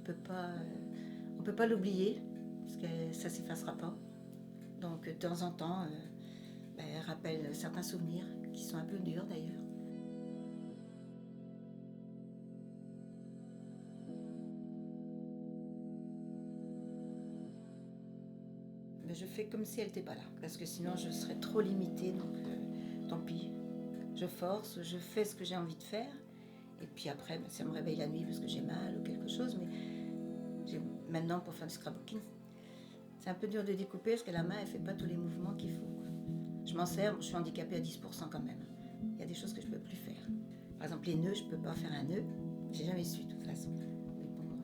on peut pas l'oublier, parce que ça s'effacera pas. Donc de temps en temps, elle rappelle certains souvenirs, qui sont un peu durs d'ailleurs. Mais je fais comme si elle n'était pas là, parce que sinon je serais trop limitée, donc tant pis. Je force, je fais ce que j'ai envie de faire, et puis après, ça me réveille la nuit parce que j'ai mal ou quelque chose, mais maintenant pour faire du scrapbooking, c'est un peu dur de découper parce que la main, elle fait pas tous les mouvements qu'il faut, quoi. Je m'en sers, je suis handicapée à 10% quand même. Il y a des choses que je peux plus faire. Par exemple, les nœuds, je peux pas faire un nœud, j'ai jamais su de toute façon. Mais bon,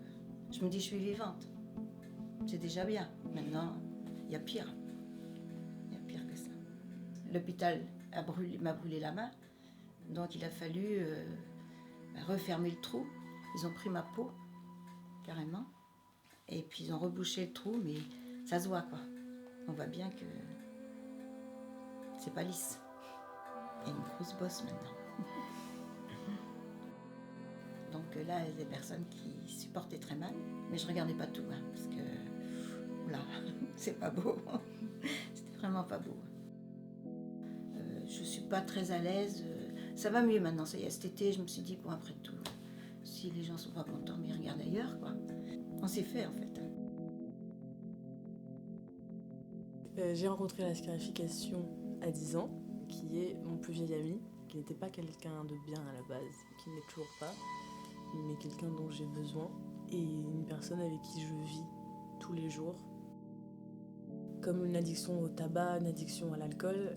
je me dis, je suis vivante. C'est déjà bien. Maintenant, il y a pire. Il y a pire que ça. L'hôpital m'a brûlé la main, donc il a fallu refermer le trou. Ils ont pris ma peau, carrément, et puis ils ont rebouché le trou, mais ça se voit, quoi. On voit bien que c'est pas lisse. Il y a une grosse bosse maintenant. Donc là, il y a des personnes qui supportaient très mal, mais je regardais pas tout, hein, parce que là, c'est pas beau. C'était vraiment pas beau. Je suis pas très à l'aise. Ça va mieux maintenant, ça y est, cet été, je me suis dit, bon, après tout, si les gens sont pas contents, mais ils regardent ailleurs, quoi. On s'est fait, en fait. J'ai rencontré la scarification à 10 ans, qui est mon plus vieil ami, qui n'était pas quelqu'un de bien à la base, qui n'est toujours pas, mais quelqu'un dont j'ai besoin, et une personne avec qui je vis tous les jours. Comme une addiction au tabac, une addiction à l'alcool,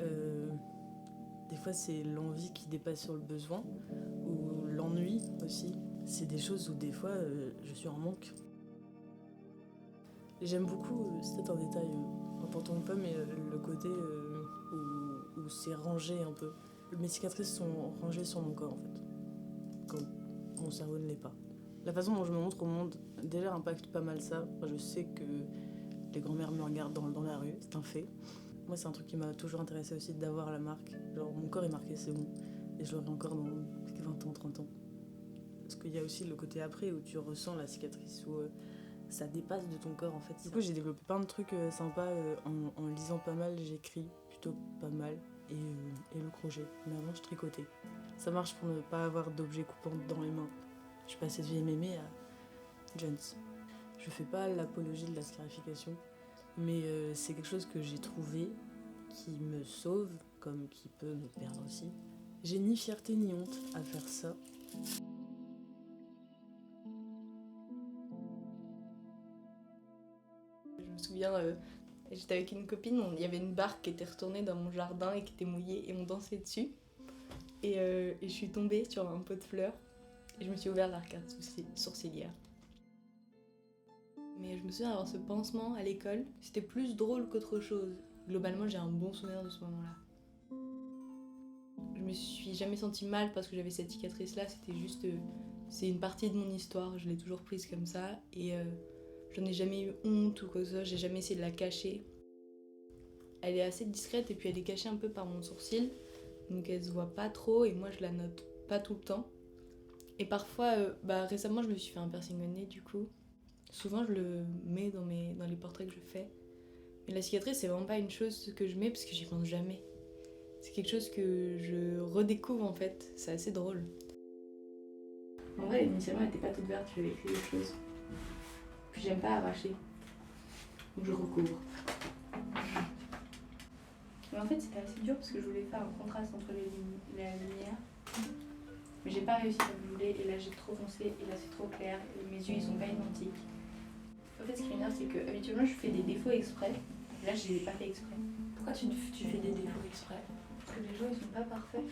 des fois c'est l'envie qui dépasse sur le besoin, ou l'ennui aussi. C'est des choses où des fois je suis en manque. J'aime beaucoup, c'est un détail important ou pas, mais le côté où c'est rangé un peu. Mes cicatrices sont rangées sur mon corps en fait, quand mon cerveau ne l'est pas. La façon dont je me montre au monde déjà impacte pas mal ça. Je sais que les grand-mères me regardent dans la rue, c'est un fait. Moi c'est un truc qui m'a toujours intéressé aussi d'avoir la marque. Genre mon corps est marqué, c'est bon. Et je l'aurai encore dans 20 ans, 30 ans. Parce qu'il y a aussi le côté après où tu ressens la cicatrice, où ça dépasse de ton corps en fait. Du coup j'ai développé plein de trucs sympas en lisant pas mal, j'écris plutôt pas mal et le crochet. Mais avant je tricotais. Ça marche pour ne pas avoir d'objets coupants dans les mains. Je suis passée de vieille mémé à Jones. Je fais pas l'apologie de la scarification, mais c'est quelque chose que j'ai trouvé qui me sauve, comme qui peut me perdre aussi. J'ai ni fierté ni honte à faire ça. Je me souviens, j'étais avec une copine, il y avait une barque qui était retournée dans mon jardin et qui était mouillée et on dansait dessus. Et je suis tombée sur un pot de fleurs et je me suis ouvert l'arcade sourcilière. Mais je me souviens d'avoir ce pansement à l'école, c'était plus drôle qu'autre chose. Globalement, j'ai un bon souvenir de ce moment-là. Je me suis jamais sentie mal parce que j'avais cette cicatrice-là, c'était juste... c'est une partie de mon histoire, je l'ai toujours prise comme ça et j'en ai jamais eu honte ou quoi que ce soit, j'ai jamais essayé de la cacher. Elle est assez discrète et puis elle est cachée un peu par mon sourcil, donc elle se voit pas trop et moi je la note pas tout le temps. Et parfois, récemment je me suis fait un piercing au nez du coup. Souvent je le mets dans les portraits que je fais. Mais la cicatrice c'est vraiment pas une chose que je mets parce que j'y pense jamais. C'est quelque chose que je redécouvre en fait, c'est assez drôle. En vrai, initialement elle était pas toute verte, j'avais écrit des choses. Puis j'aime pas arracher, donc je recouvre. Mais en fait c'était assez dur parce que je voulais faire un contraste entre la lumière. Mais j'ai pas réussi comme je voulais et là j'ai trop foncé et là c'est trop clair et mes yeux ils sont pas identiques. En fait ce qui m'énerve c'est que habituellement je fais des défauts exprès et là je les ai pas fait exprès. Pourquoi tu fais des défauts exprès? Parce que les gens ils sont pas parfaits.